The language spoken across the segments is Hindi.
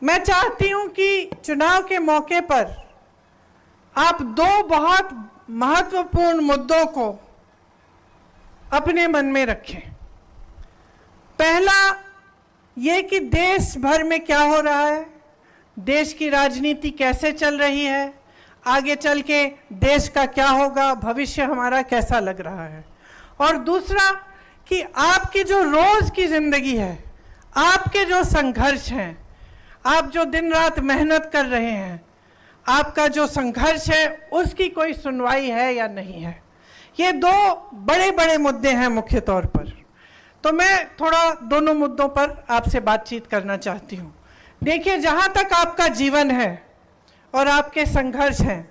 मैं चाहती हूं कि चुनाव के मौके पर आप दो बहुत महत्वपूर्ण मुद्दों को अपने मन में रखें। पहला ये कि देश भर में क्या हो रहा है, देश की राजनीति कैसे चल रही है, आगे चल के देश का क्या होगा, भविष्य हमारा कैसा लग रहा है। और दूसरा कि आपकी जो रोज की जिंदगी है, आपके जो संघर्ष हैं, आप जो दिन रात मेहनत कर रहे हैं, आपका जो संघर्ष है उसकी कोई सुनवाई है या नहीं है। ये दो बड़े बड़े मुद्दे हैं मुख्य तौर पर। तो मैं थोड़ा दोनों मुद्दों पर आपसे बातचीत करना चाहती हूँ। देखिए, जहाँ तक आपका जीवन है और आपके संघर्ष हैं,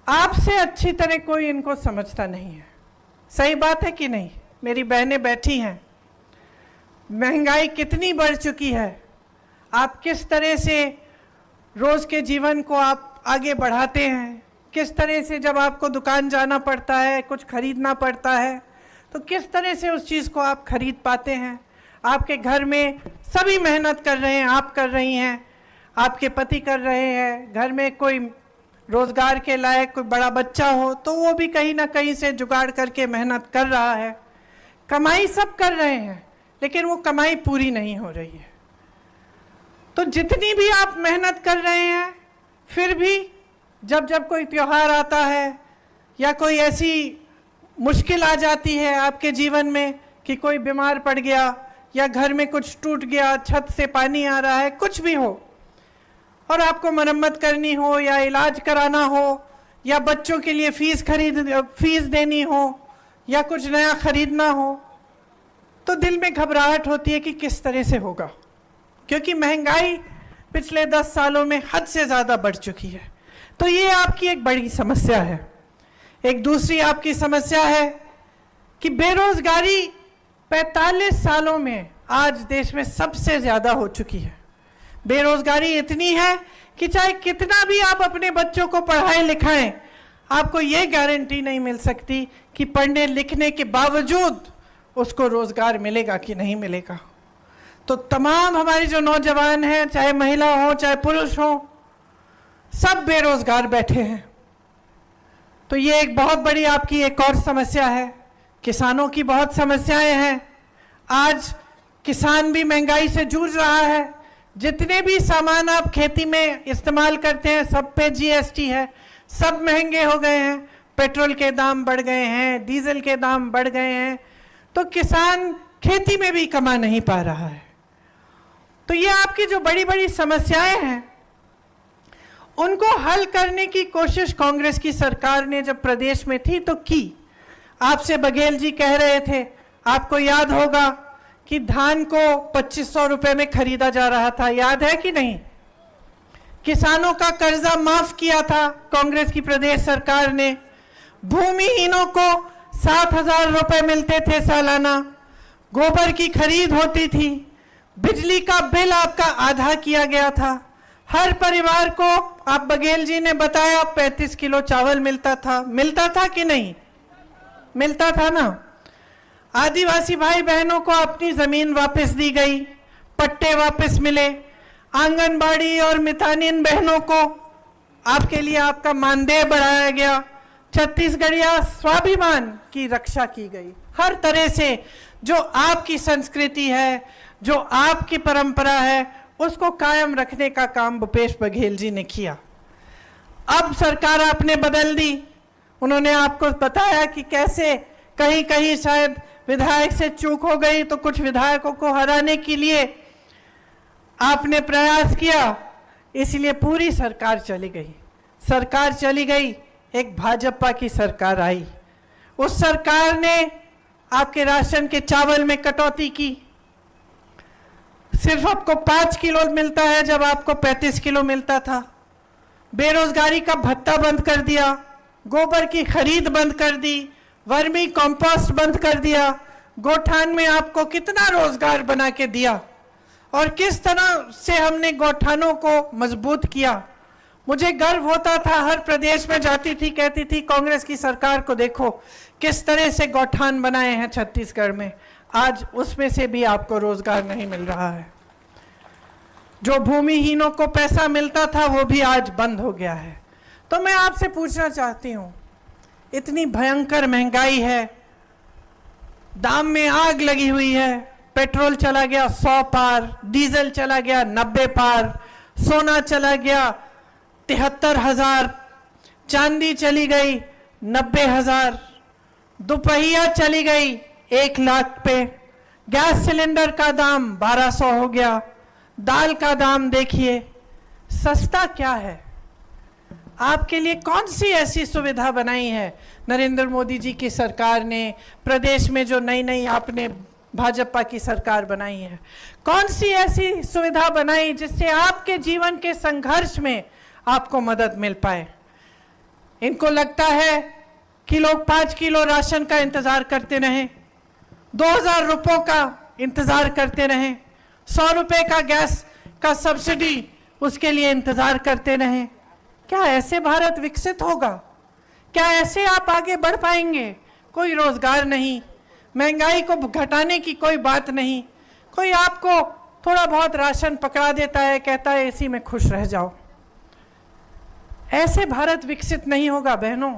आपसे अच्छी तरह कोई इनको समझता नहीं है। सही बात है कि नहीं? मेरी बहनें बैठी हैं, महंगाई कितनी बढ़ चुकी है, आप किस तरह से रोज़ के जीवन को आप आगे बढ़ाते हैं, किस तरह से जब आपको दुकान जाना पड़ता है, कुछ खरीदना पड़ता है, तो किस तरह से उस चीज़ को आप खरीद पाते हैं। आपके घर में सभी मेहनत कर रहे हैं, आप कर रही हैं, आपके पति कर रहे हैं, घर में कोई रोज़गार के लायक कोई बड़ा बच्चा हो तो वो भी कहीं ना कहीं से जुगाड़ करके मेहनत कर रहा है। कमाई सब कर रहे हैं, लेकिन वो कमाई पूरी नहीं हो रही है। तो जितनी भी आप मेहनत कर रहे हैं, फिर भी जब जब कोई त्योहार आता है या कोई ऐसी मुश्किल आ जाती है आपके जीवन में कि कोई बीमार पड़ गया या घर में कुछ टूट गया, छत से पानी आ रहा है, कुछ भी हो, और आपको मरम्मत करनी हो या इलाज कराना हो या बच्चों के लिए फीस देनी हो या कुछ नया खरीदना हो, तो दिल में घबराहट होती है कि किस तरह से होगा, क्योंकि महंगाई पिछले 10 सालों में हद से ज़्यादा बढ़ चुकी है। तो ये आपकी एक बड़ी समस्या है। एक दूसरी आपकी समस्या है कि बेरोजगारी 45 सालों में आज देश में सबसे ज़्यादा हो चुकी है। बेरोजगारी इतनी है कि चाहे कितना भी आप अपने बच्चों को पढ़ाएं लिखाएं, आपको ये गारंटी नहीं मिल सकती कि पढ़ने लिखने के बावजूद उसको रोजगार मिलेगा कि नहीं मिलेगा। तो तमाम हमारे जो नौजवान हैं, चाहे महिला हो चाहे पुरुष हो, सब बेरोजगार बैठे हैं। तो ये एक बहुत बड़ी आपकी एक और समस्या है। किसानों की बहुत समस्याएं हैं। आज किसान भी महंगाई से जूझ रहा है। जितने भी सामान आप खेती में इस्तेमाल करते हैं, सब पे जीएसटी है, सब महंगे हो गए हैं। पेट्रोल के दाम बढ़ गए हैं, डीजल के दाम बढ़ गए हैं, तो किसान खेती में भी कमा नहीं पा रहा है। तो ये आपकी जो बड़ी बड़ी समस्याएं हैं, उनको हल करने की कोशिश कांग्रेस की सरकार ने जब प्रदेश में थी तो की। आपसे बघेल जी कह रहे थे, आपको याद होगा कि धान को 2500 रुपए में खरीदा जा रहा था, याद है कि नहीं? किसानों का कर्जा माफ किया था कांग्रेस की प्रदेश सरकार ने। भूमिहीनों को 7,000 रुपए मिलते थे सालाना। गोबर की खरीद होती थी। बिजली का बिल आपका आधा किया गया था। हर परिवार को, आप बघेल जी ने बताया, 35 किलो चावल मिलता था कि नहीं? मिलता था ना। आदिवासी भाई बहनों को अपनी जमीन वापस दी गई, पट्टे वापस मिले। आंगनबाड़ी और मितानिन बहनों को आपके लिए आपका मानदेय बढ़ाया गया। छत्तीसगढ़िया स्वाभिमान की रक्षा की गई। हर तरह से जो आपकी संस्कृति है, जो आपकी परंपरा है, उसको कायम रखने का काम भूपेश बघेल जी ने किया। अब सरकार आपने बदल दी। उन्होंने आपको बताया कि कैसे कहीं कहीं शायद विधायक से चूक हो गई, तो कुछ विधायकों को हराने के लिए आपने प्रयास किया, इसलिए पूरी सरकार चली गई। सरकार चली गई, एक भाजपा की सरकार आई। उस सरकार ने आपके राशन के चावल में कटौती की। सिर्फ आपको 5 किलो मिलता है जब आपको 35 किलो मिलता था। बेरोजगारी का भत्ता बंद कर दिया। गोबर की खरीद बंद कर दी। वर्मी कंपोस्ट बंद कर दिया। गौठान में आपको कितना रोजगार बना के दिया और किस तरह से हमने गौठानों को मजबूत किया। मुझे गर्व होता था, हर प्रदेश में जाती थी, कहती थी कांग्रेस की सरकार को देखो किस तरह से गौठान बनाए हैं छत्तीसगढ़ में। आज उसमें से भी आपको रोजगार नहीं मिल रहा है। जो भूमिहीनों को पैसा मिलता था वो भी आज बंद हो गया है। तो मैं आपसे पूछना चाहती हूँ, इतनी भयंकर महंगाई है, दाम में आग लगी हुई है, पेट्रोल चला गया 100 पार, डीजल चला गया 90 पार, सोना चला गया 73,000, चांदी चली गई 90,000, दोपहिया चली गई 1 लाख पे, गैस सिलेंडर का दाम 1200 हो गया, दाल का दाम देखिए। सस्ता क्या है? आपके लिए कौन सी ऐसी सुविधा बनाई है नरेंद्र मोदी जी की सरकार ने, प्रदेश में जो नई नई आपने भाजपा की सरकार बनाई है? कौन सी ऐसी सुविधा बनाई जिससे आपके जीवन के संघर्ष में आपको मदद मिल पाए? इनको लगता है कि लोग 5 किलो राशन का इंतजार करते रहें, 2000 रुपयों का इंतजार करते रहें, 100 रुपये का गैस का सब्सिडी उसके लिए इंतजार करते रहें। क्या ऐसे भारत विकसित होगा? क्या ऐसे आप आगे बढ़ पाएंगे? कोई रोजगार नहीं, महंगाई को घटाने की कोई बात नहीं, कोई आपको थोड़ा बहुत राशन पकड़ा देता है, कहता है इसी में खुश रह जाओ। ऐसे भारत विकसित नहीं होगा बहनों।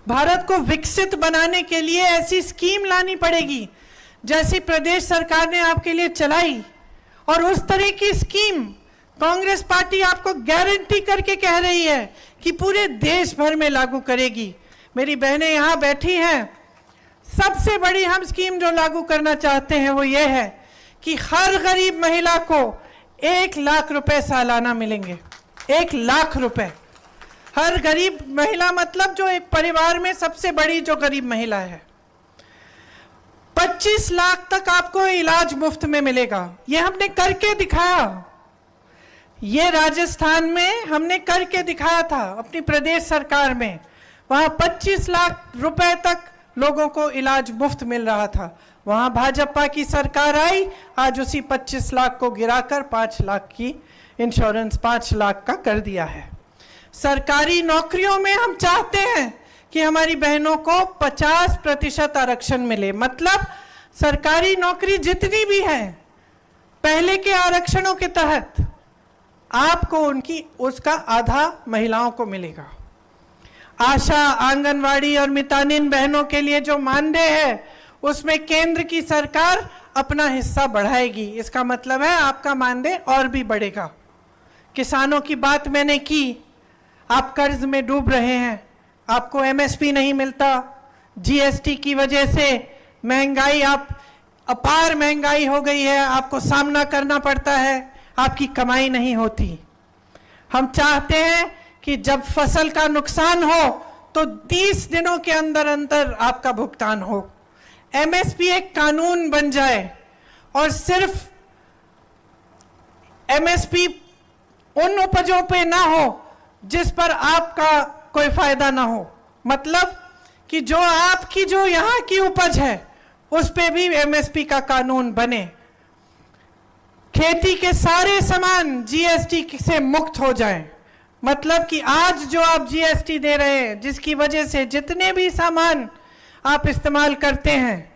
भारत को विकसित बनाने के लिए ऐसी स्कीम लानी पड़ेगी जैसी प्रदेश सरकार ने आपके लिए चलाई, और उस तरह की स्कीम कांग्रेस पार्टी आपको गारंटी करके कह रही है कि पूरे देश भर में लागू करेगी। मेरी बहनें यहाँ बैठी हैं, सबसे बड़ी हम स्कीम जो लागू करना चाहते हैं वो ये है कि हर गरीब महिला को 1 लाख रुपए सालाना मिलेंगे। 1 लाख रुपए हर गरीब महिला, मतलब जो एक परिवार में सबसे बड़ी जो गरीब महिला है। 25 लाख तक आपको इलाज मुफ्त में मिलेगा। ये हमने करके दिखाया, ये राजस्थान में हमने करके दिखाया था अपनी प्रदेश सरकार में। वहां 25 लाख रुपए तक लोगों को इलाज मुफ्त मिल रहा था। वहां भाजपा की सरकार आई, आज उसी 25 लाख को गिराकर 5 लाख की इंश्योरेंस 5 लाख का कर दिया है। सरकारी नौकरियों में हम चाहते हैं कि हमारी बहनों को 50% आरक्षण मिले। मतलब सरकारी नौकरी जितनी भी है पहले के आरक्षणों के तहत आपको उनकी उसका आधा महिलाओं को मिलेगा। आशा, आंगनवाड़ी और मितानिन बहनों के लिए जो मानदेय है उसमें केंद्र की सरकार अपना हिस्सा बढ़ाएगी। इसका मतलब है आपका मानदेय और भी बढ़ेगा। किसानों की बात मैंने की, आप कर्ज में डूब रहे हैं, आपको एमएसपी नहीं मिलता, जीएसटी की वजह से महंगाई, आप अपार महंगाई हो गई है, आपको सामना करना पड़ता है, आपकी कमाई नहीं होती। हम चाहते हैं कि जब फसल का नुकसान हो तो 30 दिनों के अंदर अंदर आपका भुगतान हो। एमएसपी एक कानून बन जाए और सिर्फ एमएसपी उन उपजों पे ना हो जिस पर आपका कोई फायदा ना हो। मतलब कि जो आपकी जो यहाँ की उपज है उस पे भी एमएसपी का कानून बने। खेती के सारे सामान जीएसटी से मुक्त हो जाएं। मतलब कि आज जो आप जीएसटी दे रहे हैं, जिसकी वजह से जितने भी सामान आप इस्तेमाल करते हैं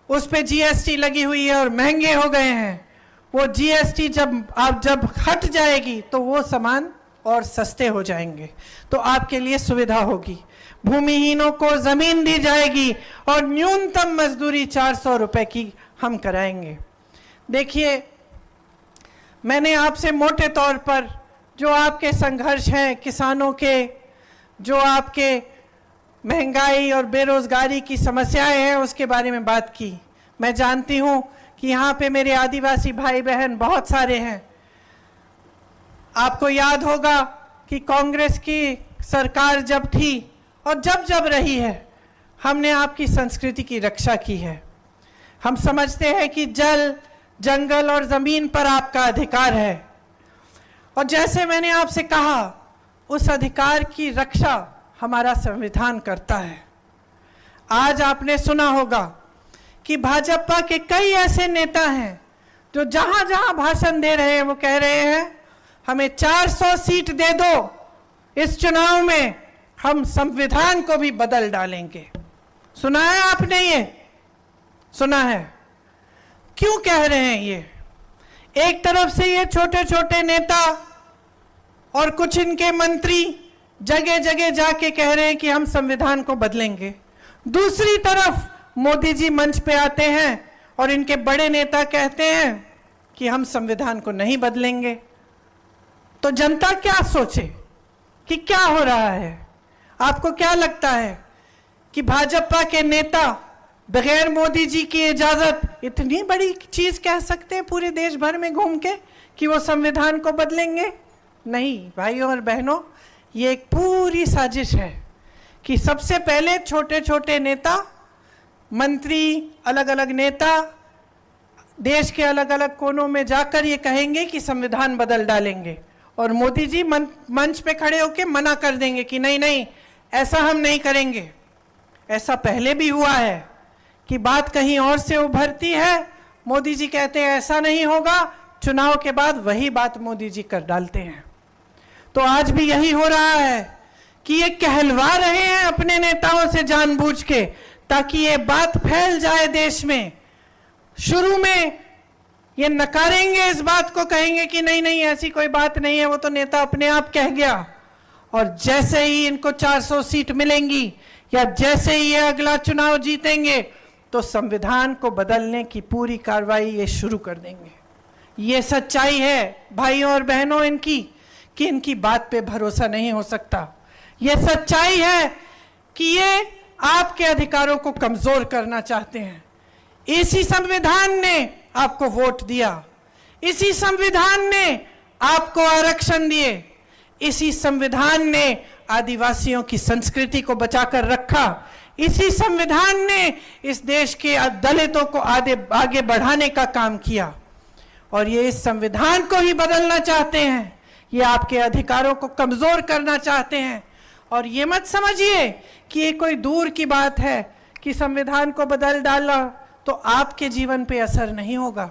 उस पे जीएसटी लगी हुई है और महंगे हो गए हैं, वो जीएसटी जब हट जाएगी तो वो सामान और सस्ते हो जाएंगे, तो आपके लिए सुविधा होगी। भूमिहीनों को जमीन दी जाएगी और न्यूनतम मजदूरी 400 रुपए की हम कराएंगे। देखिए, मैंने आपसे मोटे तौर पर जो आपके संघर्ष हैं किसानों के, जो आपके महंगाई और बेरोजगारी की समस्याएं हैं, उसके बारे में बात की। मैं जानती हूं कि यहाँ पे मेरे आदिवासी भाई बहन बहुत सारे हैं। आपको याद होगा कि कांग्रेस की सरकार जब थी और जब रही है, हमने आपकी संस्कृति की रक्षा की है। हम समझते हैं कि जल, जंगल और जमीन पर आपका अधिकार है, और जैसे मैंने आपसे कहा, उस अधिकार की रक्षा हमारा संविधान करता है। आज आपने सुना होगा कि भाजपा के कई ऐसे नेता हैं जो जहां जहां भाषण दे रहे हैं वो कह रहे हैं हमें 400 सीट दे दो, इस चुनाव में हम संविधान को भी बदल डालेंगे। सुना है आपने? ये सुना है? क्यों कह रहे हैं ये? एक तरफ से ये छोटे छोटे नेता और कुछ इनके मंत्री जगह जगह जाके कह रहे हैं कि हम संविधान को बदलेंगे, दूसरी तरफ मोदी जी मंच पे आते हैं और इनके बड़े नेता कहते हैं कि हम संविधान को नहीं बदलेंगे। तो जनता क्या सोचे कि क्या हो रहा है? आपको क्या लगता है कि भाजपा के नेता बगैर मोदी जी की इजाजत इतनी बड़ी चीज कह सकते हैं पूरे देश भर में घूम के कि वो संविधान को बदलेंगे? नहीं भाइयों और बहनों, ये एक पूरी साजिश है कि सबसे पहले छोटे छोटे नेता, मंत्री, अलग अलग नेता देश के अलग अलग कोनों में जाकर ये कहेंगे कि संविधान बदल डालेंगे और मोदी जी मंच पे खड़े होकर मना कर देंगे कि नहीं नहीं, ऐसा हम नहीं करेंगे। ऐसा पहले भी हुआ है कि बात कहीं और से उभरती है, मोदी जी कहते हैं ऐसा नहीं होगा, चुनाव के बाद वही बात मोदी जी कर डालते हैं। तो आज भी यही हो रहा है कि ये कहलवा रहे हैं अपने नेताओं से जानबूझ के, ताकि ये बात फैल जाए देश में। शुरू में ये नकारेंगे इस बात को, कहेंगे कि नहीं नहीं ऐसी कोई बात नहीं है, वो तो नेता अपने आप कह गया। और जैसे ही इनको 400 सीट मिलेंगी या जैसे ही ये अगला चुनाव जीतेंगे तो संविधान को बदलने की पूरी कार्रवाई ये शुरू कर देंगे। ये सच्चाई है भाइयों और बहनों इनकी, कि इनकी बात पे भरोसा नहीं हो सकता। ये सच्चाई है कि ये आपके अधिकारों को कमजोर करना चाहते हैं। इसी संविधान ने आपको वोट दिया, इसी संविधान ने आपको आरक्षण दिए, इसी संविधान ने आदिवासियों की संस्कृति को बचाकर रखा, इसी संविधान ने इस देश के दलितों को आगे बढ़ाने का काम किया। और ये इस संविधान को ही बदलना चाहते हैं, ये आपके अधिकारों को कमजोर करना चाहते हैं। और ये मत समझिए कि ये कोई दूर की बात है कि संविधान को बदल डाला तो आपके जीवन पे असर नहीं होगा।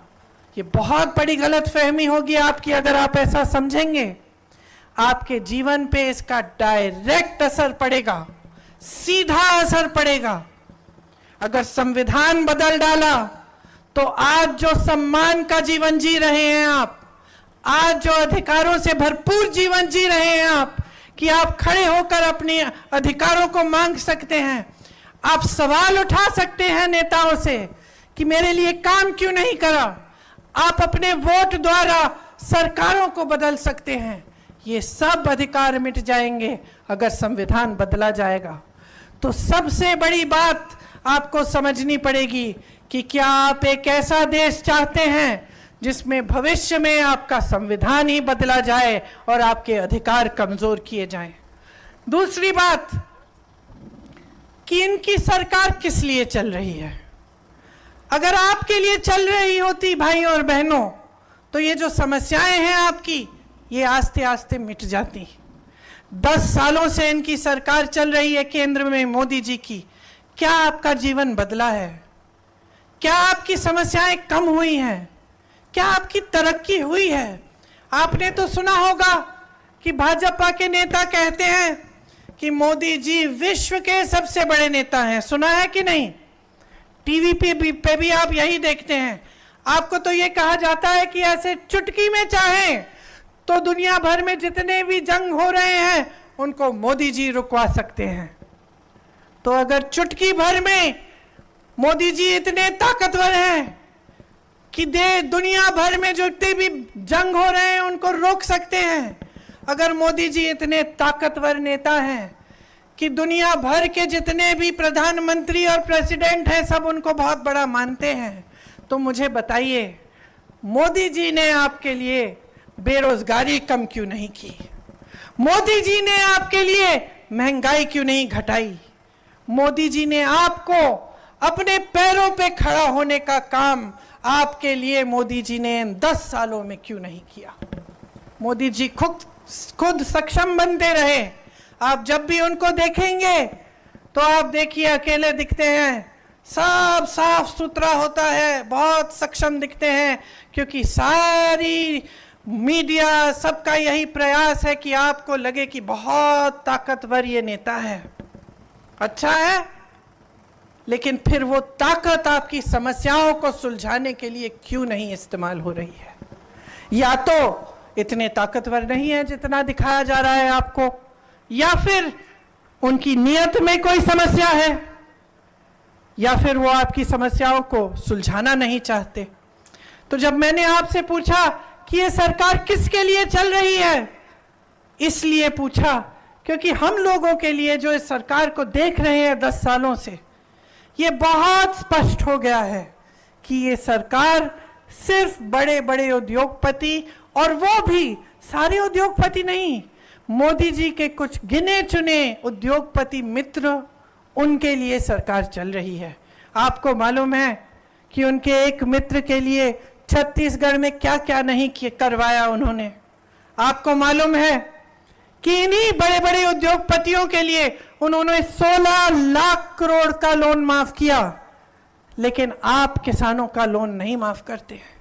ये बहुत बड़ी गलतफहमी होगी आपकी अगर आप ऐसा समझेंगे। आपके जीवन पे इसका डायरेक्ट असर पड़ेगा, सीधा असर पड़ेगा। अगर संविधान बदल डाला तो आज जो सम्मान का जीवन जी रहे हैं आप, आज जो अधिकारों से भरपूर जीवन जी रहे हैं आप, कि आप खड़े होकर अपने अधिकारों को मांग सकते हैं, आप सवाल उठा सकते हैं नेताओं से कि मेरे लिए काम क्यों नहीं करा, आप अपने वोट द्वारा सरकारों को बदल सकते हैं। ये सब अधिकार मिट जाएंगे अगर संविधान बदला जाएगा। तो सबसे बड़ी बात आपको समझनी पड़ेगी कि क्या आप एक ऐसा देश चाहते हैं जिसमें भविष्य में आपका संविधान ही बदला जाए और आपके अधिकार कमजोर किए जाएं। दूसरी बात कि इनकी सरकार किस लिए चल रही है। अगर आपके लिए चल रही होती भाइयों और बहनों, तो ये जो समस्याएं हैं आपकी, ये आस्ते आस्ते मिट जाती। 10 सालों से इनकी सरकार चल रही है केंद्र में मोदी जी की। क्या आपका जीवन बदला है? क्या आपकी समस्याएं कम हुई हैं? क्या आपकी तरक्की हुई है? आपने तो सुना होगा कि भाजपा के नेता कहते हैं कि मोदी जी विश्व के सबसे बड़े नेता हैं। सुना है कि नहीं? टीवी पे भी आप यही देखते हैं। आपको तो ये कहा जाता है कि ऐसे चुटकी में चाहें तो दुनिया भर में जितने भी जंग हो रहे हैं उनको मोदी जी रुकवा सकते हैं। तो अगर चुटकी भर में मोदी जी इतने ताकतवर हैं कि दुनिया भर में जितने भी जंग हो रहे हैं उनको रोक सकते हैं, अगर मोदी जी इतने ताकतवर नेता हैं कि दुनिया भर के जितने भी प्रधानमंत्री और प्रेसिडेंट हैं सब उनको बहुत बड़ा मानते हैं, तो मुझे बताइए मोदी जी ने आपके लिए बेरोजगारी कम क्यों नहीं की? मोदी जी ने आपके लिए महंगाई क्यों नहीं घटाई? मोदी जी ने आपको अपने पैरों पे खड़ा होने का काम आपके लिए मोदी जी ने 10 सालों में क्यों नहीं किया? मोदी जी खुद सक्षम बनते रहे। आप जब भी उनको देखेंगे तो आप देखिए अकेले दिखते हैं, सब साफ सुथरा होता है, बहुत सक्षम दिखते हैं, क्योंकि सारी मीडिया सबका यही प्रयास है कि आपको लगे कि बहुत ताकतवर ये नेता है। अच्छा है, लेकिन फिर वो ताकत आपकी समस्याओं को सुलझाने के लिए क्यों नहीं इस्तेमाल हो रही है? या तो इतने ताकतवर नहीं है जितना दिखाया जा रहा है आपको, या फिर उनकी नीयत में कोई समस्या है, या फिर वो आपकी समस्याओं को सुलझाना नहीं चाहते। तो जब मैंने आपसे पूछा कि ये सरकार किसके लिए चल रही है, इसलिए पूछा क्योंकि हम लोगों के लिए जो इस सरकार को देख रहे हैं 10 सालों से, ये बहुत स्पष्ट हो गया है कि ये सरकार सिर्फ बड़े बड़े उद्योगपति, और वो भी सारे उद्योगपति नहीं, मोदी जी के कुछ गिने चुने उद्योगपति मित्र, उनके लिए सरकार चल रही है। आपको मालूम है कि उनके एक मित्र के लिए छत्तीसगढ़ में क्या क्या नहीं करवाया उन्होंने। आपको मालूम है कि इन्हीं बड़े बड़े उद्योगपतियों के लिए उन्होंने 16 लाख करोड़ का लोन माफ किया, लेकिन आप किसानों का लोन नहीं माफ करते हैं।